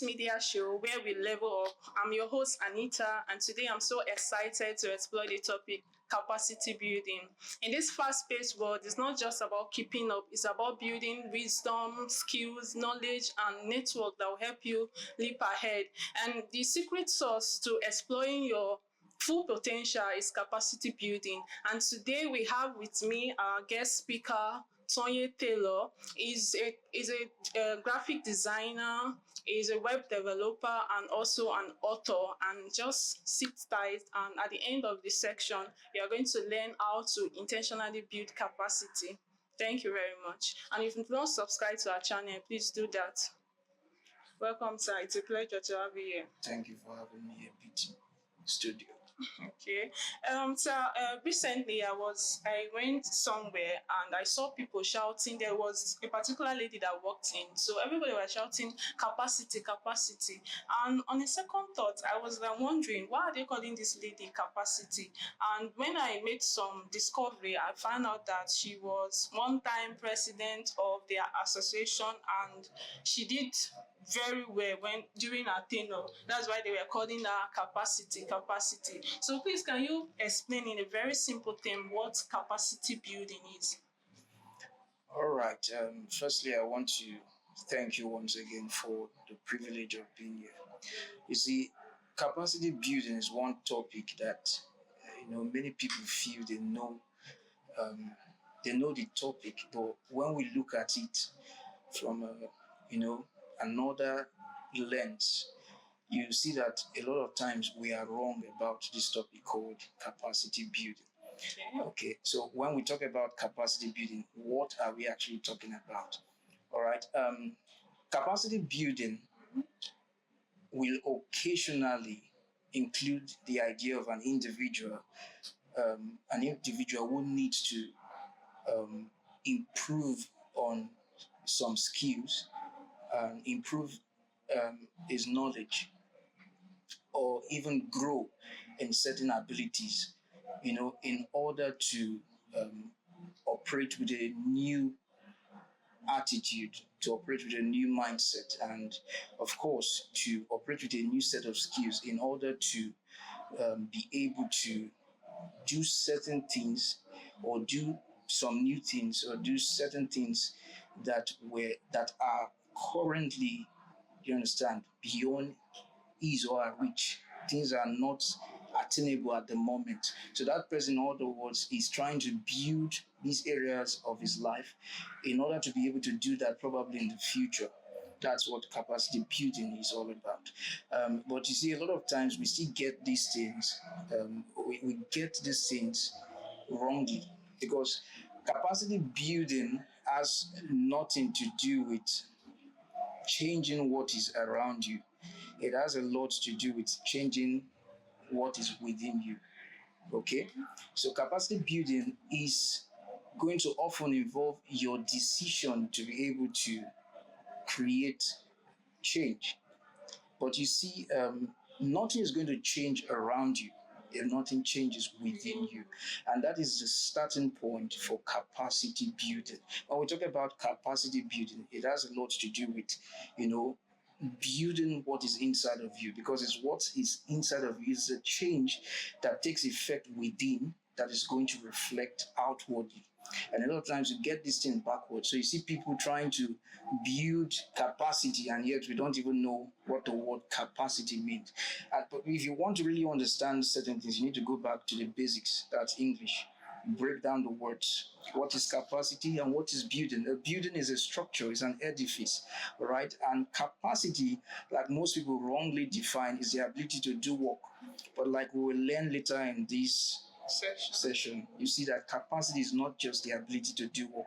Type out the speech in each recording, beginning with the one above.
Media show where we level up. I'm your host, Anita, and today I'm so excited to explore the topic capacity building. In this fast paced world, it's not just about keeping up, it's about building wisdom, skills, knowledge, and network that will help you leap ahead. And the secret sauce to exploring your full potential is capacity building. And today we have with me our guest speaker, Tonye Taylor. Is a graphic designer, is a web developer, and also an author. And just sit tight. And at the end of this section, you are going to learn how to intentionally build capacity. Thank you very much. And if you don't subscribe to our channel, please do that. Welcome, sir. It's a pleasure to have you here. Thank you for having me, Ebit Studio. Okay. Recently I went somewhere and I saw people shouting. There was a particular lady that walked in, so everybody was shouting capacity, capacity. And on a second thought, I was wondering, why are they calling this lady capacity? And when I made some discovery, I found out that she was one-time president of their association, and she did very well when during her tenure. That's why they were calling her capacity, capacity. So please, can you explain in a very simple term what capacity building is? All right. Firstly, I want to thank you once again for the privilege of being here. You see, capacity building is one topic that many people feel they know the topic, but when we look at it from another lens, you see that a lot of times we are wrong about this topic called capacity building. Okay, so when we talk about capacity building, what are we actually talking about? All right, capacity building will occasionally include the idea of an individual who needs to improve on some skills, improve his knowledge, or even grow in certain abilities, in order to operate with a new attitude, to operate with a new mindset, and of course, to operate with a new set of skills in order to be able to do certain things, or do some new things, or do certain things that are currently, you understand, beyond his or her reach. Things are not attainable at the moment. So that person, in other words, is trying to build these areas of his life in order to be able to do that probably in the future. That's what capacity building is all about. But you see, a lot of times we still get these things, we get these things wrongly, because capacity building has nothing to do with changing what is around you. It has a lot to do with changing what is within you. Okay? So capacity building is going to often involve your decision to be able to create change. But you see, nothing is going to change around you if nothing changes within you. And that is the starting point for capacity building. When we talk about capacity building, it has a lot to do with, building what is inside of you, because it's what is inside of you is a change that takes effect within that is going to reflect outwardly. And a lot of times you get this thing backwards. So you see people trying to build capacity, and yet we don't even know what the word capacity means. But if you want to really understand certain things, you need to go back to the basics. That's English. Break down the words. What is capacity and what is building? A building is a structure, it's an edifice, right? And capacity, like most people wrongly define, is the ability to do work. But like we will learn later in this session, you see that capacity is not just the ability to do work.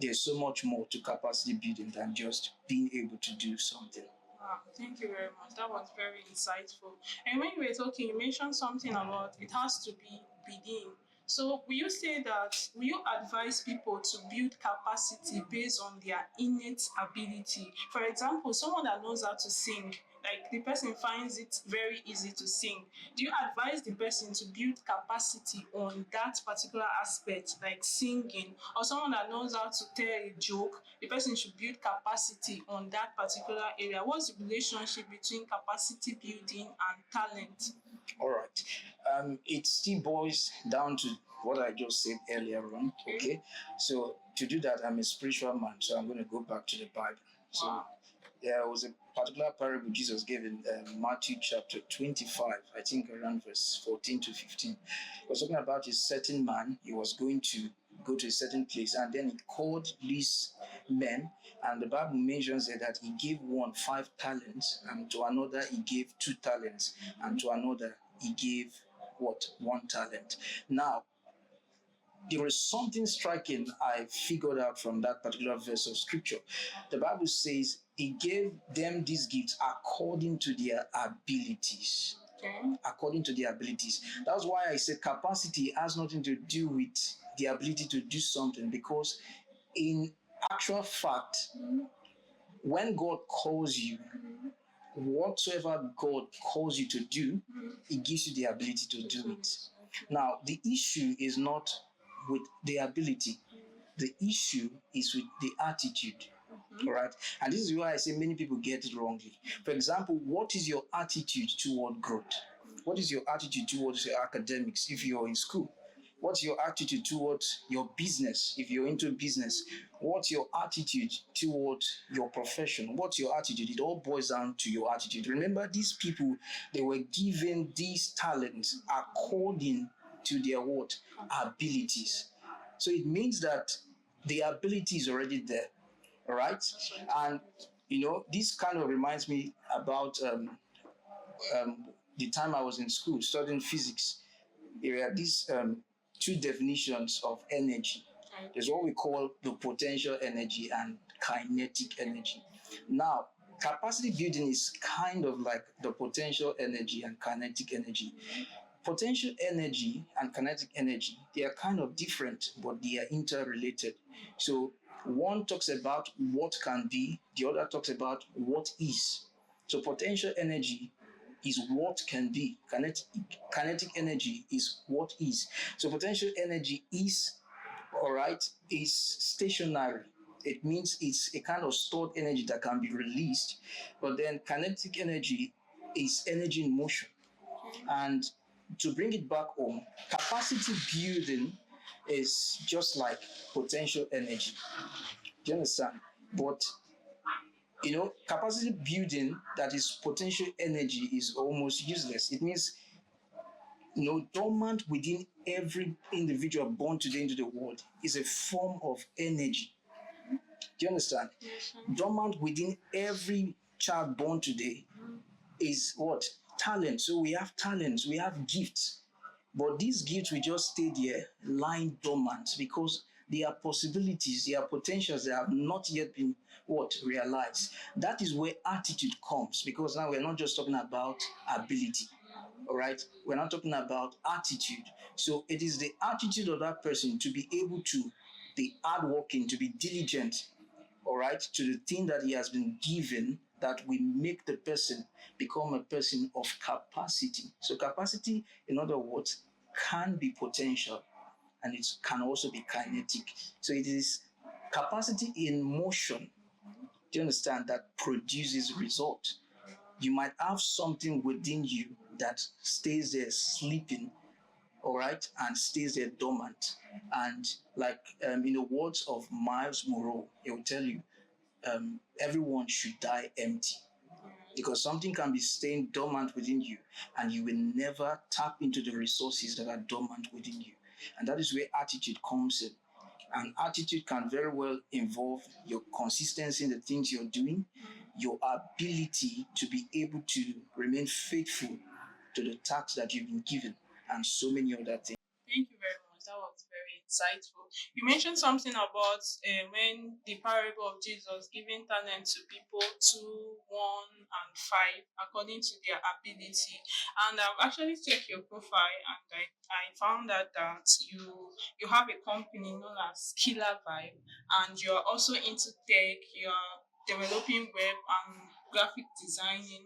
There's so much more to capacity building than just being able to do something. Wow, thank you very much. That was very insightful. And when you were talking, you mentioned something about it has to be within. So will you advise people to build capacity based on their innate ability? For example, someone that knows how to sing, like the person finds it very easy to sing, do you advise the person to build capacity on that particular aspect, like singing, or someone that knows how to tell a joke, the person should build capacity on that particular area? What's the relationship between capacity building and talent? All right. It still boils down to what I just said earlier on. Okay. So to do that, I'm a spiritual man, so I'm going to go back to the Bible. So Wow. there was a particular parable Jesus gave in Matthew chapter 25, I think around verse 14 to 15. He was talking about a certain man. He was going to go to a certain place, and then he called these men, and the Bible mentions there that he gave one 5 talents, and to another he gave 2 talents, and to another he gave what? 1 talent. Now, there was something striking I figured out from that particular verse of scripture. The Bible says he gave them these gifts according to their abilities. Okay. According to their abilities. That's why I said capacity has nothing to do with the ability to do something, because in actual fact, when God calls you, whatsoever God calls you to do, He gives you the ability to do it. Now, the issue is not with the ability, the issue is with the attitude. All right. And this is why I say many people get it wrongly. For example, what is your attitude toward growth? What is your attitude towards your academics if you're in school? What's your attitude towards your business if you're into business? What's your attitude towards your profession? What's your attitude? It all boils down to your attitude. Remember, these people, they were given these talents according to their what? Abilities. So it means that the ability is already there. All right. And this kind of reminds me about um, the time I was in school studying physics. There are these 2 definitions of energy. There's what we call the potential energy and kinetic energy. Now, capacity building is kind of like the potential energy and kinetic energy. Potential energy and kinetic energy, they are kind of different, but they are interrelated. So one talks about what can be, the other talks about what is. So potential energy is what can be. Kinetic energy is what is. So potential energy is, all right, is stationary. It means it's a kind of stored energy that can be released. But then kinetic energy is energy in motion. And to bring it back home, capacity building is just like potential energy. Do you understand? But capacity building that is potential energy is almost useless. It means dormant within every individual born today into the world is a form of energy. Do you understand? Dormant within every child born today is what? Talent. So we have talents, we have gifts. But these gifts will just stay there lying dormant because they are possibilities, they are potentials that have not yet been realized. That is where attitude comes, because now we're not just talking about ability. All right, we're not talking about attitude. So it is the attitude of that person to be able to be hardworking, to be diligent, all right, to the thing that he has been given, that we make the person become a person of capacity. So capacity, in other words, can be potential and it can also be kinetic. So it is capacity in motion, do you understand, that produces result. You might have something within you that stays there sleeping, all right, and stays there dormant. And like in the words of Miles Moreau, he will tell you, everyone should die empty, because something can be staying dormant within you and you will never tap into the resources that are dormant within you. And that is where attitude comes in. And attitude can very well involve your consistency in the things you're doing, your ability to be able to remain faithful to the tasks that you've been given, and so many other things. Thank you very much. That was very insightful. You mentioned something about when the parable of Jesus giving talent to people, two, one, and five, according to their ability. And I've actually checked your profile, and I found out that you have a company known as Killer Vibe, and you're also into tech. You're developing web and graphic designing.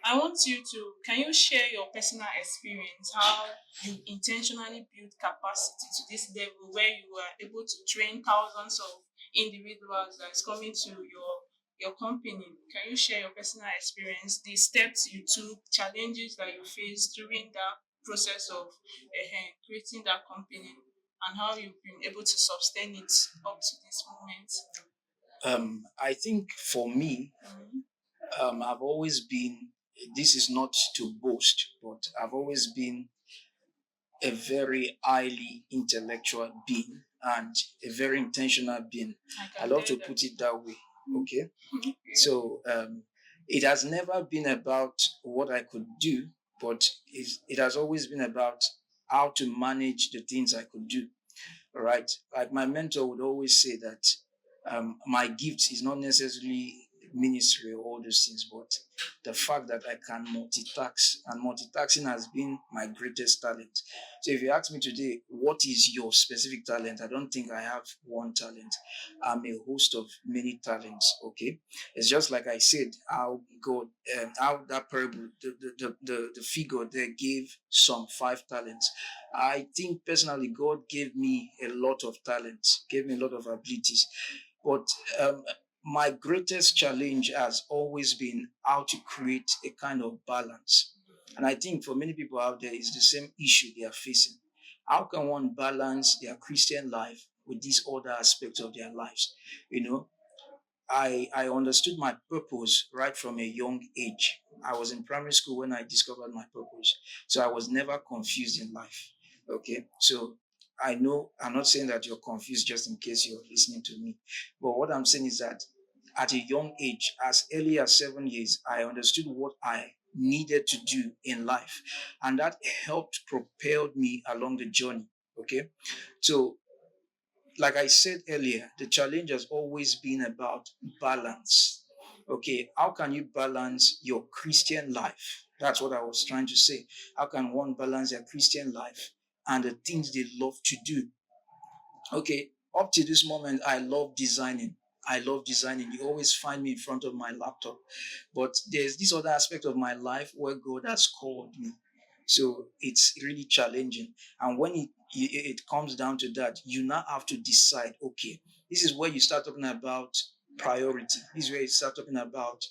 I want you to, can you share your personal experience, how you intentionally build capacity to this level where you are able to train thousands of individuals that is coming to your company? Can you share your personal experience, the steps you took, challenges that you faced during that process of creating that company, and how you've been able to sustain it up to this moment? I think for me, Mhm. I've always been, this is not to boast, but I've always been a very highly intellectual being and a very intentional being. I I can love tell to that. put it that way. Okay. Okay. So it has never been about what I could do, but it has always been about how to manage the things I could do. Right? Like my mentor would always say that my gift is not necessarily ministry or all those things, but the fact that I can multitask, and multitasking has been my greatest talent. So if you ask me today, what is your specific talent? I don't think I have one talent. I'm a host of many talents. Okay, it's just like I said, how God, how that parable, the figure there gave some 5 talents. I think personally, God gave me a lot of talents, gave me a lot of abilities. But um, my greatest challenge has always been how to create a kind of balance. And I think for many people out there, it's the same issue they are facing. How can one balance their Christian life with these other aspects of their lives? You know, I understood my purpose right from a young age. I was in primary school when I discovered my purpose. So I was never confused in life. Okay. So I know I'm not saying that you're confused just in case you're listening to me. But what I'm saying is that at a young age, as early as 7 years, I understood what I needed to do in life. And that helped propel me along the journey. Okay. So like I said earlier, the challenge has always been about balance. Okay, how can you balance your Christian life? That's what I was trying to say. How can one balance their Christian life and the things they love to do? Okay, up to this moment, I love designing. I love designing. You always find me in front of my laptop. But there's this other aspect of my life where God has called me. So it's really challenging. And when it comes down to that, you now have to decide, okay, this is where you start talking about priority. This is where you start talking about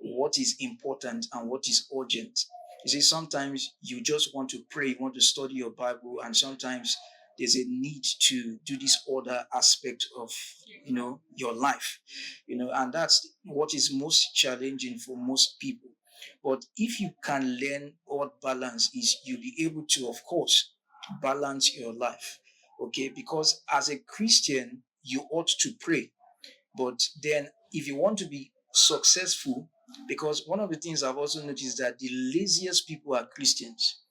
what is important and what is urgent. You see, sometimes you just want to pray, you want to study your Bible, and sometimes there's a need to do this other aspect of your life, and that's what is most challenging for most people. But if you can learn what balance is, you'll be able to, of course, balance your life. Okay, because as a Christian, you ought to pray. But then, if you want to be successful, because one of the things I've also noticed that the laziest people are Christians.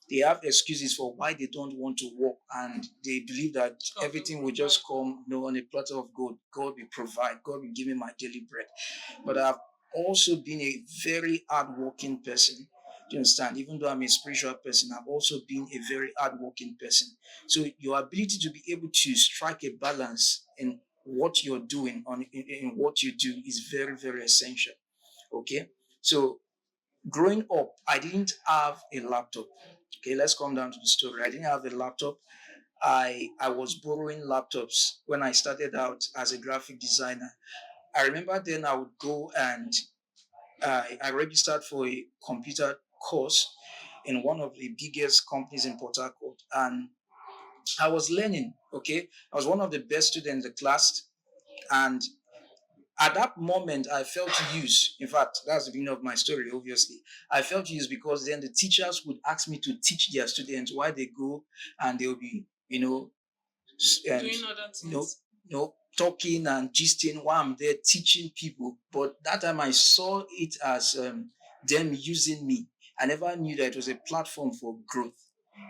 They have excuses for why they don't want to work, and they believe that everything will just come, on a platter of gold. God will provide. God will give me my daily bread. But I've also been a very hardworking person. Do you understand? Even though I'm a spiritual person, I've also been a very hardworking person. So your ability to be able to strike a balance in what you're doing in what you do is very, very essential. Okay. So growing up, I didn't have a laptop. Okay, let's come down to the story. I didn't have a laptop. I was borrowing laptops when I started out as a graphic designer. I remember then I would go and I registered for a computer course in one of the biggest companies in Port Harcourt, and I was learning. Okay, I was one of the best students in the class, and at that moment I felt used. In fact, that's the beginning of my story. Obviously, I felt used because then the teachers would ask me to teach their students while they go, and they'll be, and Doing other you know, things. talking and gisting while I'm there teaching people. But that time I saw it as them using me. I never knew that it was a platform for growth.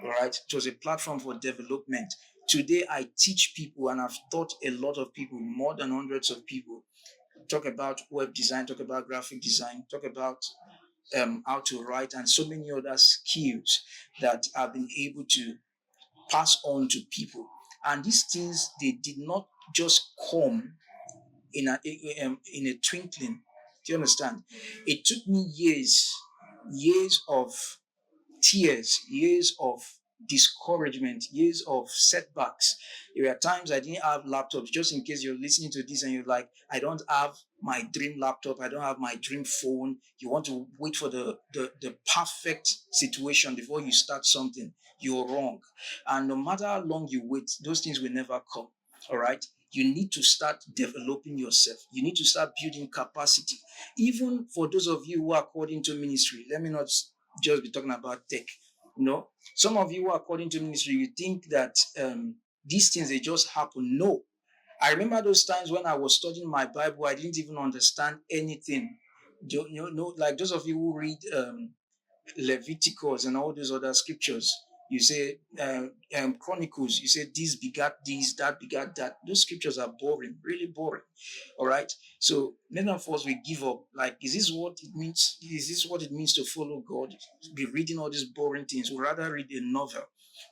All right, it was a platform for development. Today I teach people, and I've taught a lot of people, more than hundreds of people. Talk about web design, talk about graphic design, talk about how to write, and so many other skills that I've been able to pass on to people. And these things, they did not just come in a twinkling. Do you understand? It took me years of tears, years of discouragement, years of setbacks. There were times I didn't have laptops. Just in case you're listening to this and you're like, I don't have my dream laptop, I don't have my dream phone. You want to wait for the perfect situation before you start something. You're wrong. And no matter how long you wait, those things will never come. All right. You need to start developing yourself. You need to start building capacity. Even for those of you who are called into ministry, let me not just be talking about tech. You know, some of you who are according to ministry, you think that these things they just happen. No, I remember those times when I was studying my Bible, I didn't even understand anything. Like those of you who read Leviticus and all those other scriptures. You say Chronicles. You say this begat this, that begat that. Those scriptures are boring, really boring. All right. So many of us we give up. Like, is this what it means? Is this what it means to follow God? Be reading all these boring things. We rather read a novel.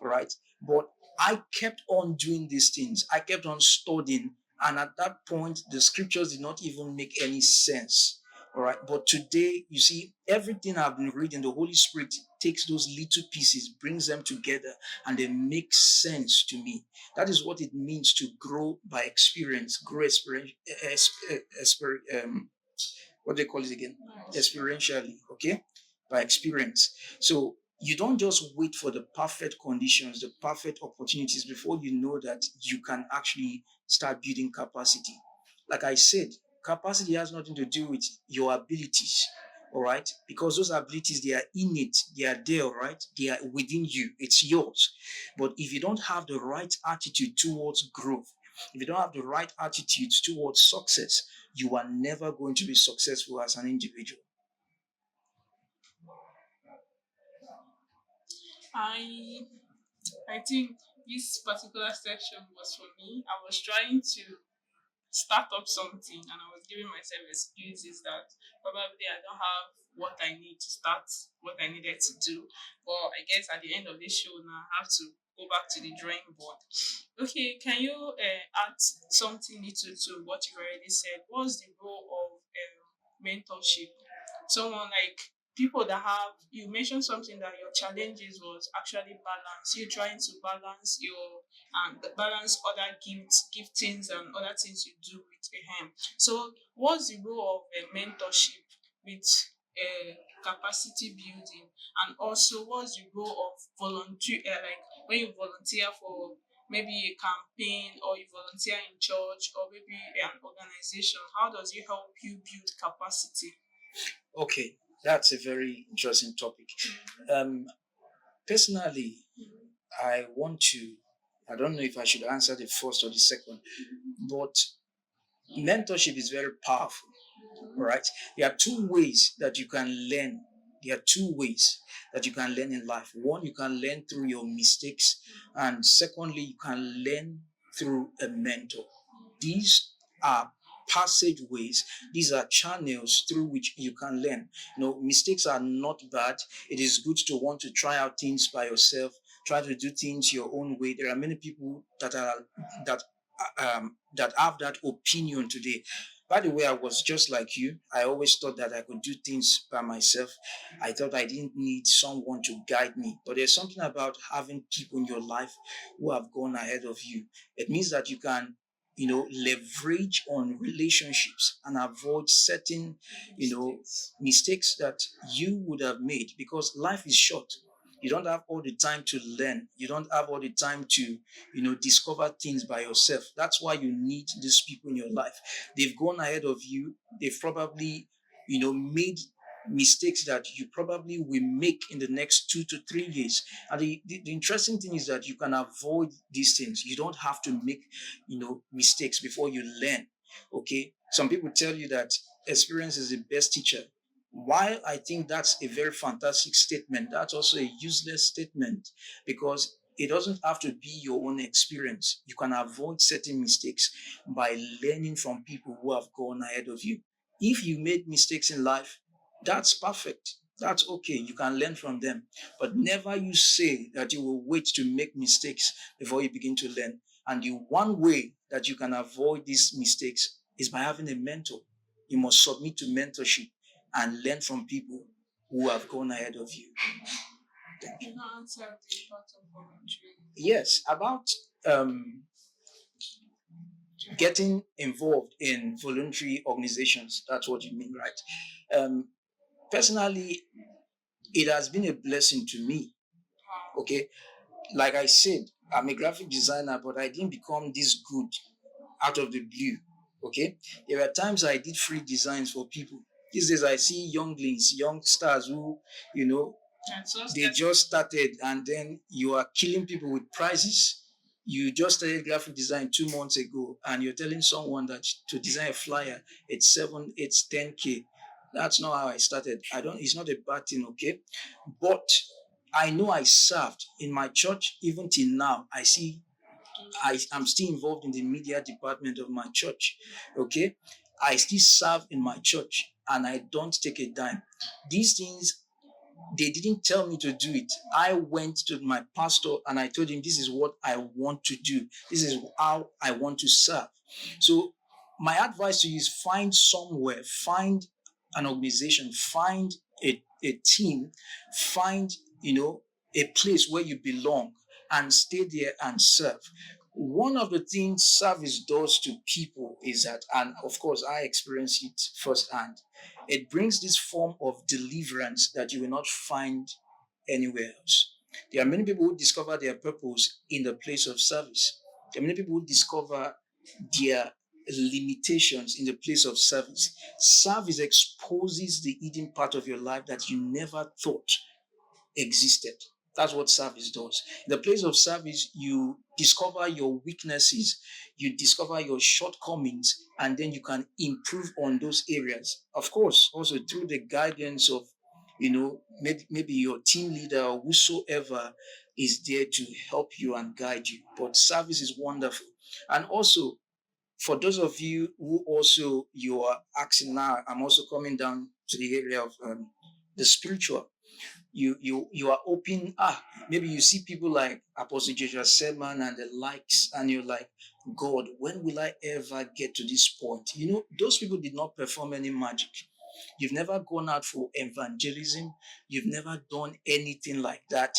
All right. But I kept on doing these things. I kept on studying, and at that point, the scriptures did not even make any sense. All right. But today, you see, everything I've been reading, the Holy Spirit takes those little pieces, brings them together, and they make sense to me. That is what it means to grow by experience, grow experience, what they call it again? Experientially, okay? By experience. So you don't just wait for the perfect conditions, the perfect opportunities before you know that you can actually start building capacity. Like I said, capacity has nothing to do with your abilities, all right? Because those abilities, they are innate, they are there, all right? They are within you, it's yours. But if you don't have the right attitude towards growth, if you don't have the right attitude towards success, you are never going to be successful as an individual. I I think this particular section was for me. I was trying to start up something and I was giving myself excuses that probably I don't have what I need to start what I needed to do. But I guess at the end of this show now I have to go back to the drawing board. Okay, can you add something little to what you've already said? What's the role of mentorship? Someone like people that have you mentioned something that your challenges was actually balance. You trying to balance your balance other giftings and other things you do with a hand. So what's the role of mentorship with capacity building, and also what's the role of volunteer like when you volunteer for maybe a campaign or you volunteer in church or maybe an organization, how does it help you build capacity? Okay, that's a very interesting topic. Um, Personally, I want to, I don't know if I should answer the first or the second, but mentorship is very powerful. All right. There are two ways that you can learn. There are two ways that you can learn in life. One, you can learn through your mistakes, and secondly, you can learn through a mentor. These are passageways, these are channels through which you can learn. Mistakes are not bad. It is good to want to try out things by yourself, try to do things your own way. There are many people that have that opinion today. By the way, I was just like you. I always thought that I could do things by myself. I thought I didn't need someone to guide me. But there's something about having people in your life who have gone ahead of you. It means that you can, leverage on relationships and avoid certain, mistakes that you would have made, because life is short. You don't have all the time to learn. You don't have all the time to, discover things by yourself. That's why you need these people in your life. They've gone ahead of you. They've probably, made mistakes that you probably will make in the next 2 to 3 years. And the interesting thing is that you can avoid these things. You don't have to make, mistakes before you learn. Okay. Some people tell you that experience is the best teacher. While I think that's a very fantastic statement, that's also a useless statement, because it doesn't have to be your own experience. You can avoid certain mistakes by learning from people who have gone ahead of you. If you made mistakes in life, that's perfect. That's okay. You can learn from them. But never you say that you will wait to make mistakes before you begin to learn. And the one way that you can avoid these mistakes is by having a mentor. you must submit to mentorship and learn from people who have gone ahead of you. Thank you. You not answer the part of voluntary. Yes, about um, getting involved in voluntary organizations. That's what you mean, right? Personally, it has been a blessing to me. Okay, like I said, I'm a graphic designer, but I didn't become this good out of the blue. Okay, there were times I did free designs for people. These days, I see younglings, young stars who, you know, they just started, and then you are killing people with prizes. You just started graphic design 2 months ago, and you're telling someone that to design a flyer, it's 7, it's 10K. That's not how I started. I don't. It's not a bad thing, okay? But I know I served in my church. Even till now, I see I'm still involved in the media department of my church. Okay. I still serve in my church and I don't take a dime. These things, they didn't tell me to do it. I went to my pastor and I told him, this is what I want to do. This is how I want to serve. So, my advice to you is find somewhere, find an organization, find a team, find, a place where you belong and stay there and serve. One of the things service does to people is that, and of course, I experienced it firsthand, it brings this form of deliverance that you will not find anywhere else. There are many people who discover their purpose in the place of service. There are many people who discover their limitations in the place of service. Service exposes the hidden part of your life that you never thought existed. That's what service does. In the place of service, you discover your weaknesses, you discover your shortcomings, and then you can improve on those areas. Of course, also through the guidance of, maybe your team leader or whosoever is there to help you and guide you. But service is wonderful. And also, for those of you who also you are asking now, I'm also coming down to the area of the spiritual. You are open. Maybe you see people like Apostle Joshua Selman and the likes, and you're like, God, when will I ever get to this point? Those people did not perform any magic. You've never gone out for evangelism. You've never done anything like that.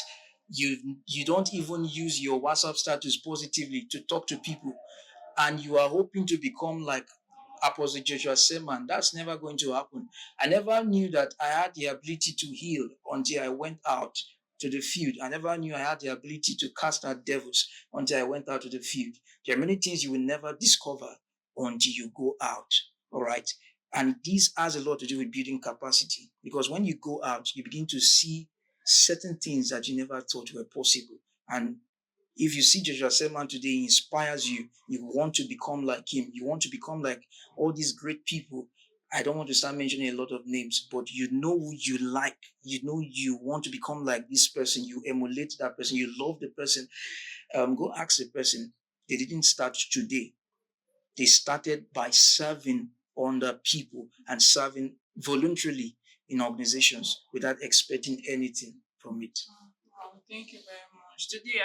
You don't even use your WhatsApp status positively to talk to people, and you are hoping to become like Apostle Joshua Selman. That's never going to happen. I never knew that I had the ability to heal until I went out to the field. I never knew I had the ability to cast out devils until I went out to the field. There are many things you will never discover until you go out. All right. And this has a lot to do with building capacity, because when you go out, you begin to see certain things that you never thought were possible. And if you see Joshua Selman today, he inspires you. You want to become like him. You want to become like all these great people. I don't want to start mentioning a lot of names, but you know who you like. You know you want to become like this person. You emulate that person. You love the person. Go ask the person. They didn't start today. They started by serving under people and serving voluntarily in organizations without expecting anything from it. Wow, thank you very much. Today's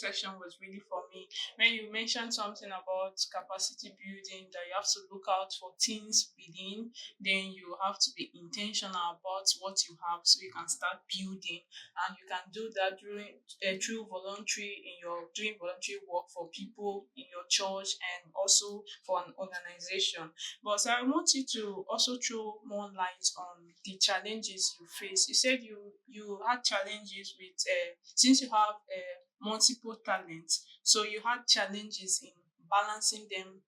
session was really for me. When you mentioned something about capacity building, that you have to look out for things within, then you have to be intentional about what you have so you can start building, and you can do that through voluntary in your doing voluntary work for people in your church and also for an organization. But I want you to also throw more light on the challenges you face. You said you had challenges with since you have multiple talents, so you had challenges in balancing them.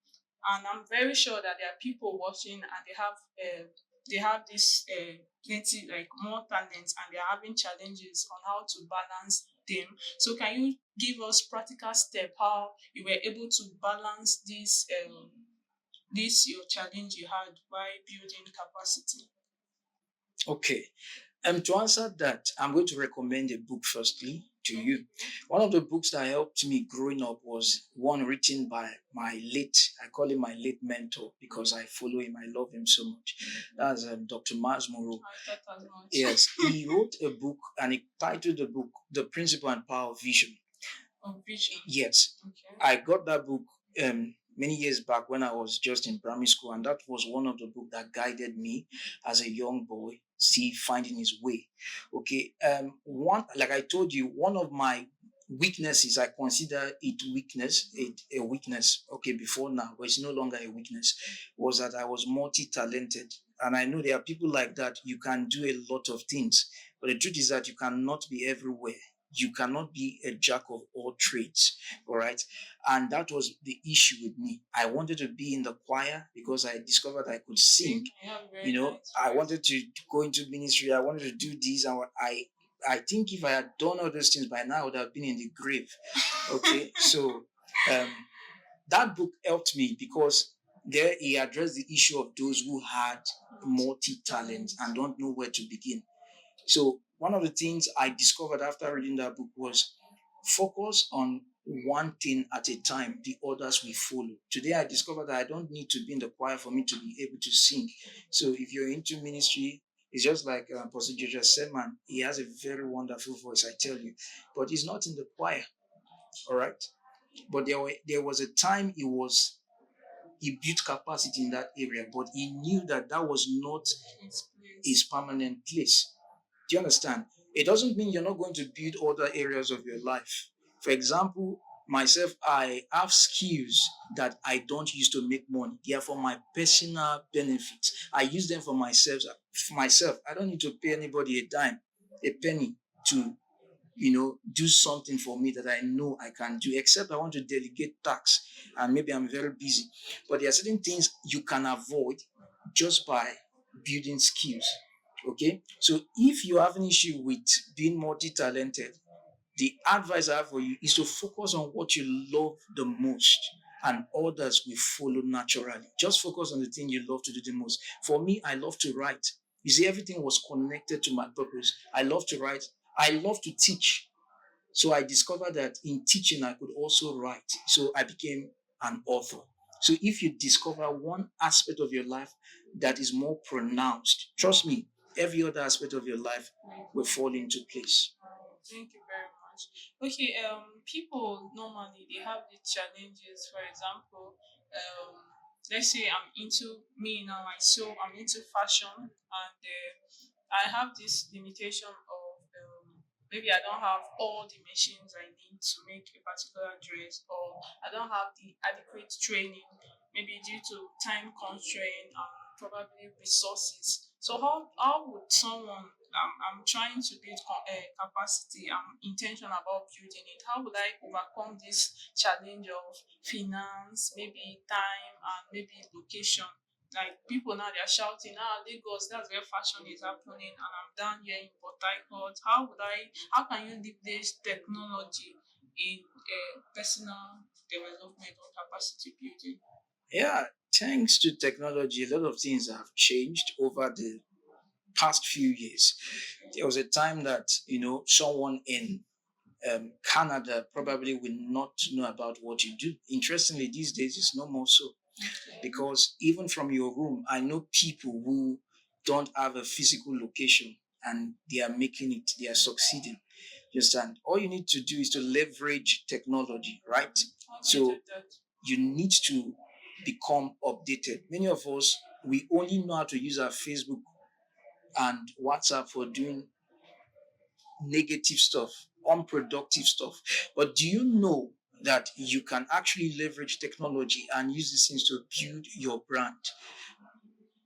And I'm very sure that there are people watching and they have this plenty like more talents and they're having challenges on how to balance them. So can you give us practical step how you were able to balance this your challenge you had while building capacity? Okay. To answer that, I'm going to recommend a book firstly to you. One of the books that helped me growing up was one written by I call him my late mentor because I follow him, I love him so much. That's Dr. Mars Morrow. I thought as much. Yes, he wrote a book and he titled the book The Principle and Power of Vision. Of vision. Yes, Okay. I got that book many years back when I was just in primary school, and that was one of the books that guided me as a young boy, see finding his way. Okay, one like I told you, one of my weaknesses, I consider it a weakness. Okay, before now, but it's no longer a weakness. Was that I was multi-talented, and I know there are people like that. You can do a lot of things, but the truth is that you cannot be everywhere. You cannot be a jack of all trades. All right. And that was the issue with me. I wanted to be in the choir because I discovered I could sing. I wanted to go into ministry. I wanted to do this. And I think if I had done all those things by now, I would have been in the grave. Okay. So um, that book helped me because there he addressed the issue of those who had multi talent and don't know where to begin. So one of the things I discovered after reading that book was focus on one thing at a time, the others will follow. Today I discovered that I don't need to be in the choir for me to be able to sing. So if you're into ministry, it's just like Pastor Joshua said, man, he has a very wonderful voice, I tell you, but he's not in the choir, all right? But there was a time he built capacity in that area, but he knew that that was not his permanent place. Do you understand? It doesn't mean you're not going to build other areas of your life. For example, myself, I have skills that I don't use to make money. They are for my personal benefit. I use them for myself. For myself, I don't need to pay anybody a dime, a penny to do something for me that I know I can do, except I want to delegate tasks and maybe I'm very busy. But there are certain things you can avoid just by building skills. Okay. So if you have an issue with being multi-talented, the advice I have for you is to focus on what you love the most and others will follow naturally. Just focus on the thing you love to do the most. For me, I love to write. You see, everything was connected to my purpose. I love to write. I love to teach. So I discovered that in teaching, I could also write. So I became an author. So if you discover one aspect of your life that is more pronounced, trust me, every other aspect of your life will fall into place. Thank you very much. Okay, people normally they have these challenges. For example, let's say I'm into me now, I'm into fashion, and I have this limitation of maybe I don't have all the machines I need to make a particular dress, or I don't have the adequate training, maybe due to time constraint and probably resources. So how would someone I'm trying to build capacity. I'm intentional about building it. How would I overcome this challenge of finance, maybe time, and maybe location? Like people now they're shouting, Lagos, that's where fashion is happening, and I'm down here in Port Harcourt. How can you leverage technology in personal development or capacity building? Yeah, thanks to technology, a lot of things have changed over the past few years. There was a time that, someone in Canada probably will not know about what you do. Interestingly, these days it's no more so because even from your room, I know people who don't have a physical location and they are making it, they are succeeding. You understand? All you need to do is to leverage technology, right? So you need to become updated. Many of us, we only know how to use our Facebook and WhatsApp for doing negative stuff, unproductive stuff. But do you know that you can actually leverage technology and use these things to build your brand?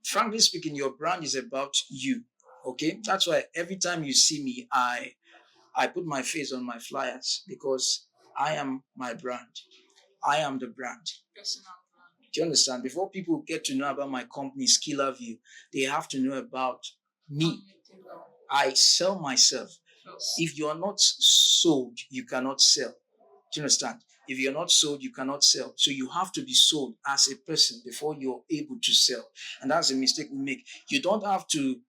Frankly speaking, your brand is about you. Okay, that's why every time you see me, I put my face on my flyers because I am my brand. I am the brand. Personal Do you understand? Before people get to know about my company, Skiller View, they have to know about me. I sell myself. If you are not sold, you cannot sell. Do you understand? If you're not sold, you cannot sell. So you have to be sold as a person before you're able to sell. And that's a mistake we make. You don't have to,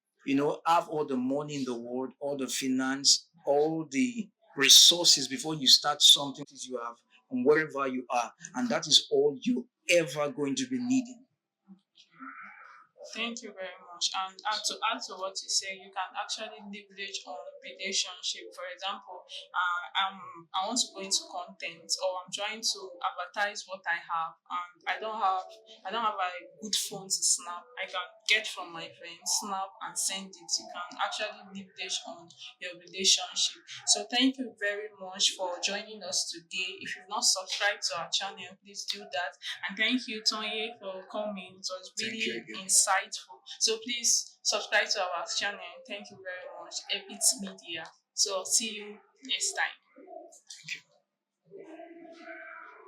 have all the money in the world, all the finance, all the resources before you start something you have and wherever you are. And that is all you're ever going to be needing. Thank you very much. And to add to what you say, you can actually leverage on relationship. For example, I want to go into content, or I'm trying to advertise what I have, and I don't have a good phone to snap. I can get from my friend, snap and send it. You can actually leverage on your relationship. So thank you very much for joining us today. If you've not subscribed to our channel, please do that. And thank you, Tony, for coming. It was Thank you really again. insightful. So please subscribe to our channel. Thank you very much. Ebit Media. So see you next time. Thank you.